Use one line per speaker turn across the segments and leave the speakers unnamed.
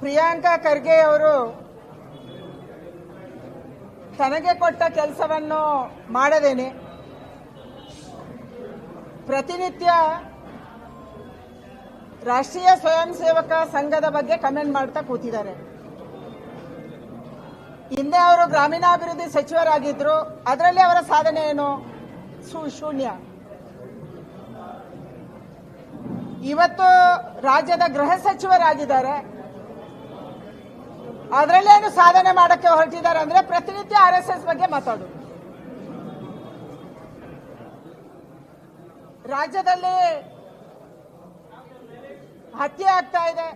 ಪ್ರಿಯಾಂಕಾ ಖರ್ಗೆ ಅವರು ತನಗೆ ಕೊಟ್ಟ ಕೆಲಸವನ್ನು ಮಾಡದೇನೆ ಪ್ರತಿನಿತ್ಯ ರಾಷ್ಟ್ರೀಯ ಸ್ವಯಂ ಸೇವಕ ಸಂಘದ ಬಗ್ಗೆ ಕಮೆಂಟ್ ಮಾಡ್ತಾ ಕೂತಿದ್ದಾರೆ. ಹಿಂದೆ ಅವರು ಗ್ರಾಮೀಣಾಭಿವೃದ್ಧಿ ಸಚಿವರಾಗಿದ್ರು, ಅದರಲ್ಲಿ ಅವರ ಸಾಧನೆ ಏನು? ಶೂನ್ಯ. ಇವತ್ತು ರಾಜ್ಯದ ಗೃಹ ಸಚಿವರಾಗಿದ್ದಾರೆ, ಅದರಲ್ಲೇನು ಸಾಧನೆ ಮಾಡಕ್ಕೆ ಹೊರಟಿದ್ದಾರೆ ಅಂದ್ರೆ ಪ್ರತಿನಿತ್ಯ RSS ಬಗ್ಗೆ ಮಾತಾಡು. ರಾಜ್ಯದಲ್ಲಿ ಹತ್ಯೆ ಆಗ್ತಾ ಇದೆ,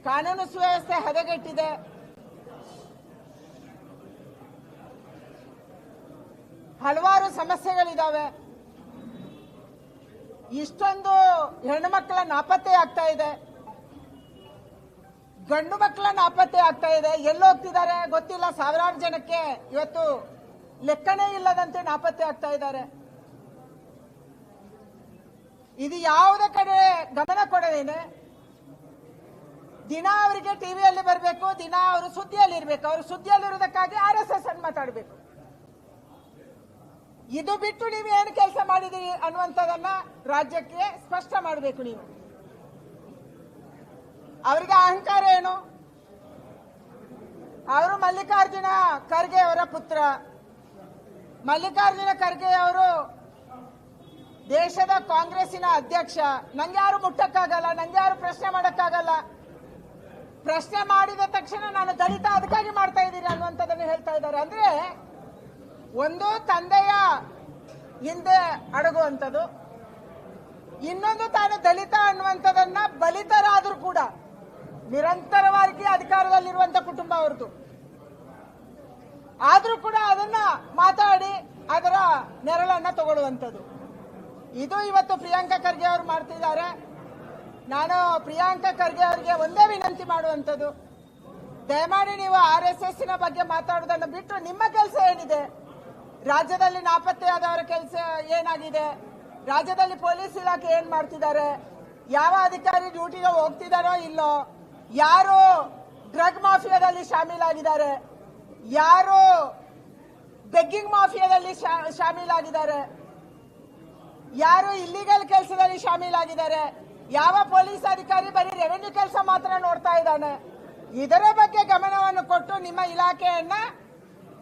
ಕಾನೂನು ಸುವ್ಯವಸ್ಥೆ ಹದಗೆಟ್ಟಿದೆ, ಹಲವಾರು ಸಮಸ್ಯೆಗಳಿದಾವೆ. ಇಷ್ಟೊಂದು ಹೆಣ್ಣು ಮಕ್ಕಳ ನಾಪತ್ತೆ ಆಗ್ತಾ ಇದೆ, ಗಂಡು ಮಕ್ಕಳ ನಾಪತ್ತೆ ಆಗ್ತಾ ಇದೆ. ಎಲ್ಲೋಗ್ತಿದ್ದಾರೆ ಗೊತ್ತಿಲ್ಲ. ಸಾವಿರಾರು ಜನಕ್ಕೆ ಇವತ್ತು ಲೆಕ್ಕನೇ ಇಲ್ಲದಂತೆ ನಾಪತ್ತೆ ಆಗ್ತಾ ಇದ್ದಾರೆ. ಇದು ಯಾವುದೇ ಕಡೆ ಗಮನ ಕೊಡದೇನೆ ದಿನ ಅವರಿಗೆ ಟಿವಿಯಲ್ಲಿ ಬರಬೇಕು, ದಿನ ಅವರು ಸುದ್ದಿಯಲ್ಲಿ ಇರಬೇಕು. ಅವರು ಸುದ್ದಿಯಲ್ಲಿರುವುದಕ್ಕಾಗಿ RSS ಅನ್ನು ಮಾತಾಡಬೇಕು. ಇದು ಬಿಟ್ಟು ನೀವು ಏನು ಕೆಲಸ ಮಾಡಿದಿರಿ ಅನ್ನುವಂಥದ್ದನ್ನ ರಾಜ್ಯಕ್ಕೆ ಸ್ಪಷ್ಟ ಮಾಡಬೇಕು. ನೀವು ಅವರಿಗೆ ಅಹಂಕಾರ ಏನು? ಅವರು ಮಲ್ಲಿಕಾರ್ಜುನ ಖರ್ಗೆ ಅವರ ಪುತ್ರ. ಮಲ್ಲಿಕಾರ್ಜುನ ಖರ್ಗೆ ಅವರು ದೇಶದ ಕಾಂಗ್ರೆಸ್ಸಿನ ಅಧ್ಯಕ್ಷ. ನಂಗೆ ಯಾರು ಮುಟ್ಟಕ್ಕಾಗಲ್ಲ, ನಂಗೆ ಯಾರು ಪ್ರಶ್ನೆ ಮಾಡಕ್ಕಾಗಲ್ಲ. ಪ್ರಶ್ನೆ ಮಾಡಿದ ತಕ್ಷಣ ನಾನು ದಲಿತ ಅದಕ್ಕಾಗಿ ಮಾಡ್ತಾ ಇದ್ದೀನಿ ಅನ್ನುವಂಥದ್ದನ್ನು ಹೇಳ್ತಾ ಇದ್ದಾರೆ. ಅಂದ್ರೆ ಒಂದು ತಂದೆಯ ಹಿಂದೆ ಅಡಗುವಂಥದ್ದು, ಇನ್ನೊಂದು ತಾನು ದಲಿತ ಅನ್ನುವಂಥದ್ದನ್ನ ಬಲಿತರಾದ್ರೂ ಕೂಡ ನಿರಂತರವಾಗಿ ಅಧಿಕಾರದಲ್ಲಿರುವಂತ ಕುಟುಂಬ ಅವ್ರದ್ದು. ಆದ್ರೂ ಕೂಡ ಅದನ್ನ ಮಾತಾಡಿ ಅದರ ನೆರಳನ್ನ ತಗೊಳ್ಳುವಂಥದ್ದು. ಇದು ಇವತ್ತು ಪ್ರಿಯಾಂಕಾ ಖರ್ಗೆ ಅವರು ಮಾಡ್ತಿದ್ದಾರೆ. ನಾನು ಪ್ರಿಯಾಂಕಾ ಖರ್ಗೆ ಅವರಿಗೆ ಒಂದೇ ವಿನಂತಿ ಮಾಡುವಂಥದ್ದು, ದಯಮಾಡಿ ನೀವು RSSನ ಬಗ್ಗೆ ಮಾತಾಡೋದನ್ನು ಬಿಟ್ಟು ನಿಮ್ಮ ಕೆಲಸ ಏನಿದೆ, ರಾಜ್ಯದಲ್ಲಿ ನಾಪತ್ತೆಯಾದವರ ಕೆಲಸ ಏನಾಗಿದೆ, ರಾಜ್ಯದಲ್ಲಿ ಪೊಲೀಸ್ ಇಲಾಖೆ ಏನ್ ಮಾಡ್ತಿದ್ದಾರೆ, ಯಾವ ಅಧಿಕಾರಿ ಡ್ಯೂಟಿಗೆ ಹೋಗ್ತಿದಾರೋ ಇಲ್ಲೋ, ಯಾರು ಡ್ರಗ್ ಮಾಫಿಯಾದಲ್ಲಿ ಶಾಮೀಲಾಗಿದ್ದಾರೆ, ಯಾರು ಬೆಗ್ಗಿಂಗ್ ಮಾಫಿಯಾದಲ್ಲಿ ಶಾಮೀಲಾಗಿದ್ದಾರೆ, ಯಾರು ಇಲ್ಲಿಗಲ್ ಕೆಲಸದಲ್ಲಿ ಶಾಮೀಲಾಗಿದ್ದಾರೆ, ಯಾವ ಪೊಲೀಸ್ ಅಧಿಕಾರಿ ಬರೀ ರೆವೆನ್ಯೂ ಕೆಲಸ ಮಾತ್ರ ನೋಡ್ತಾ ಇದ್ದಾನೆ, ಇದರ ಬಗ್ಗೆ ಗಮನವನ್ನು ಕೊಟ್ಟು ನಿಮ್ಮ ಇಲಾಖೆಯನ್ನ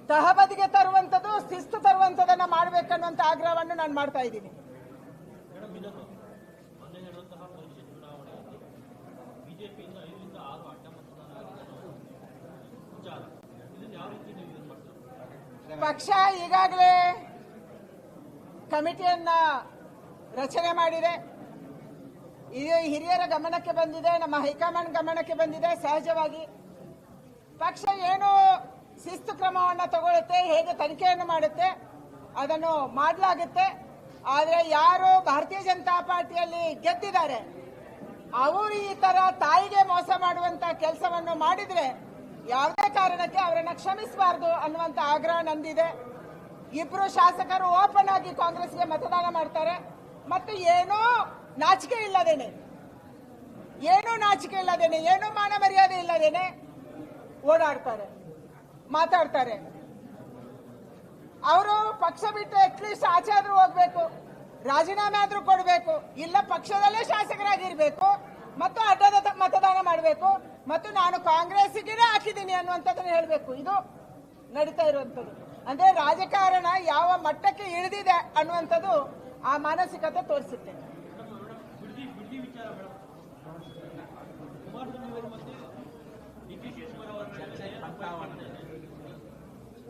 ತಹಬದಿಗೆ ತರುವಂತದ್ದು, ಶಿಸ್ತು ತರುವಂತದನ್ನ ಮಾಡಬೇಕನ್ನುವಂತ ಆಗ್ರಹವನ್ನು ನಾನು ಮಾಡ್ತಾ ಇದ್ದೀನಿ. ಪಕ್ಷ ಈಗಾಗಲೇ ಕಮಿಟಿಯನ್ನ ರಚನೆ ಮಾಡಿದೆ. ಇದು ಹಿರಿಯರ ಗಮನಕ್ಕೆ ಬಂದಿದೆ, ನಮ್ಮ ಹೈಕಮಾಂಡ್ ಗಮನಕ್ಕೆ ಬಂದಿದೆ. ಸಹಜವಾಗಿ ಪಕ್ಷ ಏನು ಶಿಸ್ತು ಕ್ರಮವನ್ನು ತಗೊಳುತ್ತೆ, ಹೇಗೆ ತನಿಖೆಯನ್ನು ಮಾಡುತ್ತೆ ಅದನ್ನು ಮಾಡಲಾಗುತ್ತೆ. ಆದರೆ ಯಾರು ಭಾರತೀಯ ಜನತಾ ಪಾರ್ಟಿಯಲ್ಲಿ ಗೆದ್ದಿದ್ದಾರೆ ಅವರು ಈ ತರ ತಾಯಿಗೆ ಮೋಸ ಮಾಡುವಂತ ಕೆಲಸವನ್ನು ಮಾಡಿದ್ರೆ ಯಾವುದೇ ಕಾರಣಕ್ಕೆ ಅವರನ್ನ ಕ್ಷಮಿಸಬಾರದು ಅನ್ನುವಂತ ಆಗ್ರಹ ನಂದಿದೆ. ಇಬ್ರು ಶಾಸಕರು ಓಪನ್ ಆಗಿ ಕಾಂಗ್ರೆಸ್ಗೆ ಮತದಾನ ಮಾಡ್ತಾರೆ ಮತ್ತು ಏನೋ ನಾಚಿಕೆ ಇಲ್ಲದೇನೆ, ಏನೋ ಮಾನ ಮರ್ಯಾದೆ ಇಲ್ಲದೇನೆ ಓಡಾಡ್ತಾರೆ, ಮಾತಾಡ್ತಾರೆ. ಅವರು ಪಕ್ಷ ಬಿಟ್ಟು ಅಟ್ಲೀಸ್ಟ್ ಆಚೆ ಆದ್ರೂ ಹೋಗ್ಬೇಕು, ರಾಜೀನಾಮೆ ಆದ್ರೂ ಕೊಡಬೇಕು, ಇಲ್ಲ ಪಕ್ಷದಲ್ಲೇ ಶಾಸಕರಾಗಿರ್ಬೇಕು ಮತ್ತು ಅಡ್ಡದ ಮತದಾನ ಮಾಡಬೇಕು ಮತ್ತು ನಾನು ಕಾಂಗ್ರೆಸ್ಗೆ ಹಾಕಿದ್ದೀನಿ ಅನ್ನುವಂಥದ್ದನ್ನು ಹೇಳಬೇಕು. ಇದು ನಡೀತಾ ಇರುವಂಥದ್ದು. ಅಂದ್ರೆ ರಾಜಕಾರಣ ಯಾವ ಮಟ್ಟಕ್ಕೆ ಇಳಿದಿದೆ ಅನ್ನುವಂಥದ್ದು ಆ ಮಾನಸಿಕತೆ ತೋರಿಸುತ್ತೆ.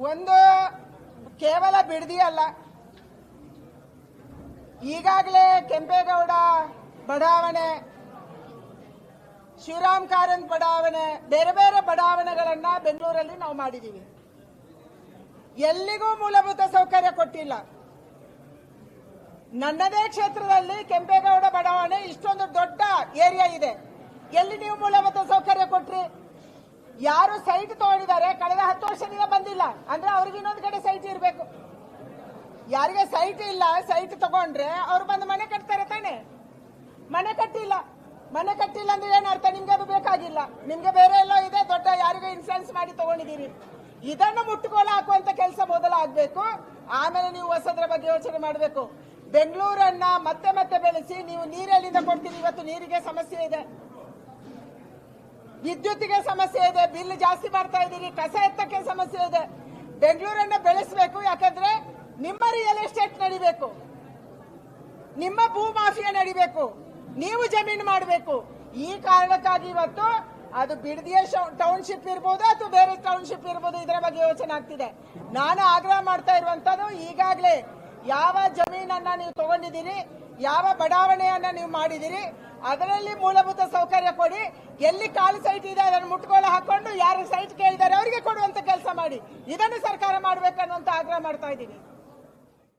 ಒಂದು ಕೇವಲ ಬಿಡದಿ ಅಲ್ಲ, ಈಗಾಗಲೇ ಕೆಂಪೇಗೌಡ ಬಡಾವಣೆ, ಶಿವರಾಮ್ ಕಾರಂತ್ ಬಡಾವಣೆ, ಬೇರೆ ಬೇರೆ ಬಡಾವಣೆಗಳನ್ನ ಬೆಂಗಳೂರಲ್ಲಿ ನಾವು ಮಾಡಿದೀವಿ. ಎಲ್ಲಿಗೂ ಮೂಲಭೂತ ಸೌಕರ್ಯ ಕೊಟ್ಟಿಲ್ಲ. ನನ್ನದೇ ಕ್ಷೇತ್ರದಲ್ಲಿ ಕೆಂಪೇಗೌಡ ಬಡಾವಣೆ ಇಷ್ಟೊಂದು ದೊಡ್ಡ ಏರಿಯಾ ಇದೆ, ಎಲ್ಲಿ ನೀವು ಮೂಲಭೂತ ಸೌಕರ್ಯ ಕೊಟ್ರಿ? ಯಾರು ಸೈಟ್ ತಗೊಂಡಿದ್ದಾರೆ ಕಳೆದ 10 ವರ್ಷದಿಂದ ಬಂದಿಲ್ಲ ಅಂದ್ರೆ ಅವ್ರಿಗೆ ಇನ್ನೊಂದು ಕಡೆ ಸೈಟ್ ಇರಬೇಕು. ಯಾರಿಗೆ ಸೈಟ್ ಇಲ್ಲ, ಸೈಟ್ ತಗೊಂಡ್ರೆ ಅವ್ರು ಬಂದು ಮನೆ ಕಟ್ತಾರೆ ತಾನೆ, ಮನೆ ಕಟ್ಟಿಲ್ಲ. ಮನೆ ಕಟ್ಟಿಲ್ಲ ಅಂದ್ರೆ ಏನ್ ಅರ್ಥ? ನಿಮ್ಗೆ ಅದು ಬೇಕಾಗಿಲ್ಲ, ನಿಮ್ಗೆ ಬೇರೆ ಎಲ್ಲೋ ಇದೆ, ದೊಡ್ಡ ಯಾರಿಗೂ ಇನ್ಸೂರೆನ್ಸ್ ಮಾಡಿ ತಗೊಂಡಿದ್ದೀರಿ. ಇದನ್ನು ಮುಟ್ಟುಗೋಲ ಹಾಕುವಂತ ಕೆಲಸ ಮೊದಲು ಆಗ್ಬೇಕು, ಆಮೇಲೆ ನೀವು ಹೊಸದ್ರ ಬಗ್ಗೆ ಯೋಚನೆ ಮಾಡಬೇಕು. ಬೆಂಗಳೂರನ್ನ ಮತ್ತೆ ಮತ್ತೆ ಬೆಳೆಸಿ ನೀವು ನೀರೆಲ್ಲಿಂದ ಕೊಡ್ತೀರಿ? ಇವತ್ತು ನೀರಿಗೆ ಸಮಸ್ಯೆ ಇದೆ, ವಿದ್ಯುತ್ತಿಗೆ ಸಮಸ್ಯೆ ಇದೆ, ಬಿಲ್ ಜಾಸ್ತಿ ಮಾಡ್ತಾ ಇದ್ದೀರಿ, ಕಸ ಎತ್ತಕ್ಕೆ ಸಮಸ್ಯೆ ಇದೆ. ಬೆಂಗಳೂರನ್ನ ಬೆಳೆಸಬೇಕು, ಯಾಕಂದ್ರೆ ನಿಮ್ಮ ರಿಯಲ್ ಎಸ್ಟೇಟ್ ನಡಿಬೇಕು, ನಿಮ್ಮ ಭೂ ಮಾಫಿಯಾ ನಡಿಬೇಕು, ನೀವು ಜಮೀನು ಮಾಡಬೇಕು. ಈ ಕಾರಣಕ್ಕಾಗಿ ಇವತ್ತು ಅದು ಬಿಡದಿಯ ಟೌನ್ಶಿಪ್ ಇರ್ಬೋದು ಅಥವಾ ಬೇರೆ ಟೌನ್ಶಿಪ್ ಇರ್ಬೋದು, ಇದರ ಬಗ್ಗೆ ಯೋಚನೆ ಆಗ್ತಿದೆ. ನಾನು ಆಗ್ರಹ ಮಾಡ್ತಾ ಇರುವಂತದ್ದು, ಈಗಾಗಲೇ ಯಾವ ಜಮೀನನ್ನ ನೀವು ತಗೊಂಡಿದ್ದೀರಿ, ಯಾವ ಬಡಾವಣೆಯನ್ನ ನೀವು ಮಾಡಿದಿರಿ, ಅದರಲ್ಲಿ ಮೂಲಭೂತ ಸೌಕರ್ಯ ಕೊಡಿ. ಎಲ್ಲಿ ಕಾಲು ಸೈಟ್ ಇದೆ ಅದನ್ನು ಮುಟ್ಗೋಳ ಹಾಕೊಂಡು ಯಾರು ಸೈಟ್ ಕೇಳಿದ್ದಾರೆ ಅವರಿಗೆ ಕೊಡುವಂತ ಕೆಲಸ ಮಾಡಿ. ಇದನ್ನು ಸರ್ಕಾರ ಮಾಡಬೇಕನ್ನುವಂತ ಆಗ್ರಹ ಮಾಡ್ತಾ ಇದ್ದೀನಿ.